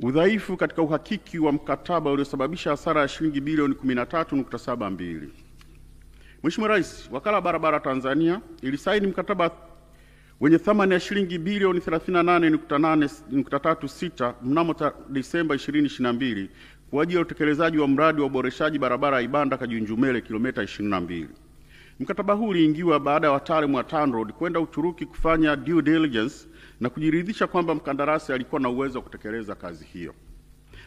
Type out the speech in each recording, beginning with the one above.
udhaifu katika uhakiki wa mkataba uliosababisha hasara ya shilingi bilioni 13.72. Mheshimiwa Rais, Wakala wa Barabara Tanzania ilisaini mkataba wenye thamani ya shilingi bilioni 38.36 mnamo Disemba 2022 kwa ajili ya utekelezaji wa mradi wa uboreshaji barabara ya Ibanda Kajunjumele kilomita 22. Mkataba huu uliingiwa baada ya wataalamu wa TANROADS kwenda Uturuki kufanya due diligence na kujiridhisha kwamba mkandarasi alikuwa na uwezo wa kutekeleza kazi hiyo.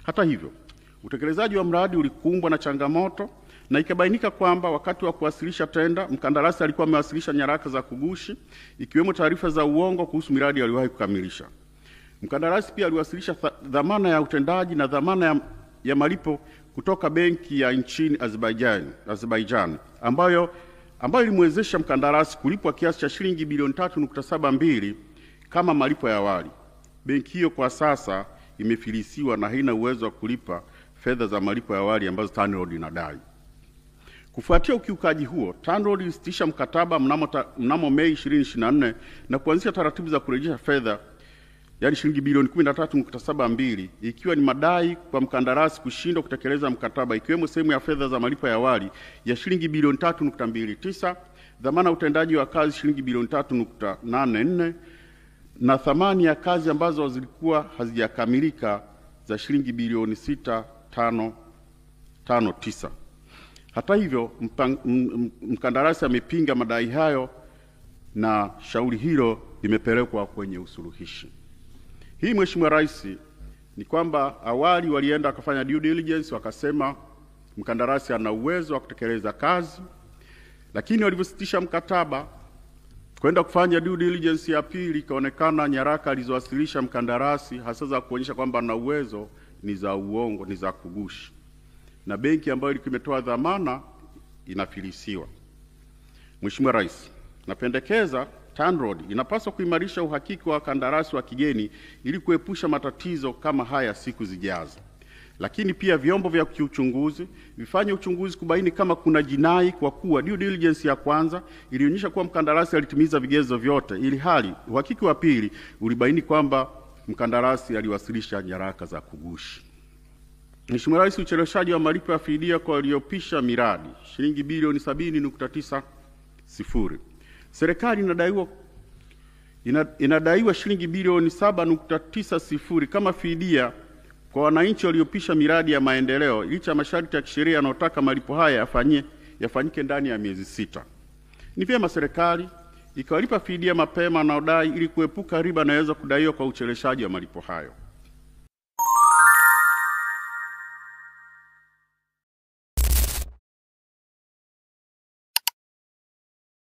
Hata hivyo, utekelezaji wa mradi ulikumbwa na changamoto na ikabainika kwamba wakati wa kuwasilisha tenda, mkandarasi alikuwa amewasilisha nyaraka za kugushi ikiwemo taarifa za uongo kuhusu miradi aliyowahi kukamilisha. Mkandarasi pia aliwasilisha dhamana ya utendaji na dhamana ya malipo kutoka benki ya nchini Azerbaijan ambayo ilimwezesha mkandarasi kulipwa kiasi cha shilingi bilioni 3.72 kama malipo ya awali. Benki hiyo kwa sasa imefilisiwa na haina uwezo wa kulipa fedha za malipo ya awali ambazo TANROADS inadai. Kufuatia ukiukaji huo, TANROADS ilisitisha mkataba mnamo Mei 2024 na kuanzisha taratibu za kurejesha fedha yaani shilingi bilioni 13.72 ikiwa ni madai kwa mkandarasi kushindwa kutekeleza mkataba, ikiwemo sehemu ya fedha za malipo ya awali ya shilingi bilioni 3.29, dhamana utendaji wa kazi shilingi bilioni 3.84 na thamani ya kazi ambazo zilikuwa hazijakamilika za shilingi bilioni 6.559. Hata hivyo, mkandarasi amepinga madai hayo na shauri hilo limepelekwa kwenye usuluhishi. Hii Mheshimiwa Rais, ni kwamba awali walienda wakafanya due diligence, wakasema mkandarasi ana uwezo wa kutekeleza kazi, lakini walivyositisha mkataba kwenda kufanya due diligence ya pili, ikaonekana nyaraka alizowasilisha mkandarasi hasa za kuonyesha kwamba ana uwezo ni za uongo, ni za kugushi, na benki ambayo ilikuwa imetoa dhamana inafilisiwa. Mheshimiwa Rais, napendekeza TANROADS inapaswa kuimarisha uhakiki wa kandarasi wa kigeni ili kuepusha matatizo kama haya siku zijazo. Lakini pia vyombo vya kiuchunguzi vifanye uchunguzi kubaini kama kuna jinai, kwa kuwa due diligence ya kwanza ilionyesha kuwa mkandarasi alitimiza vigezo vyote, ili hali uhakiki wa pili ulibaini kwamba mkandarasi aliwasilisha nyaraka za kugushi. Mheshimiwa Rais, ucheleweshaji wa malipo ya fidia kwa waliopisha miradi shilingi bilioni 70.90. Serikali inadaiwa shilingi bilioni 7.90 kama fidia kwa wananchi waliopisha miradi ya maendeleo, licha ya masharti ya kisheria yanayotaka malipo haya yafanyike ndani ya miezi 6. Ni vyema serikali ikawalipa fidia mapema wanaodai ili kuepuka riba inayoweza kudaiwa kwa ucheleweshaji wa malipo hayo.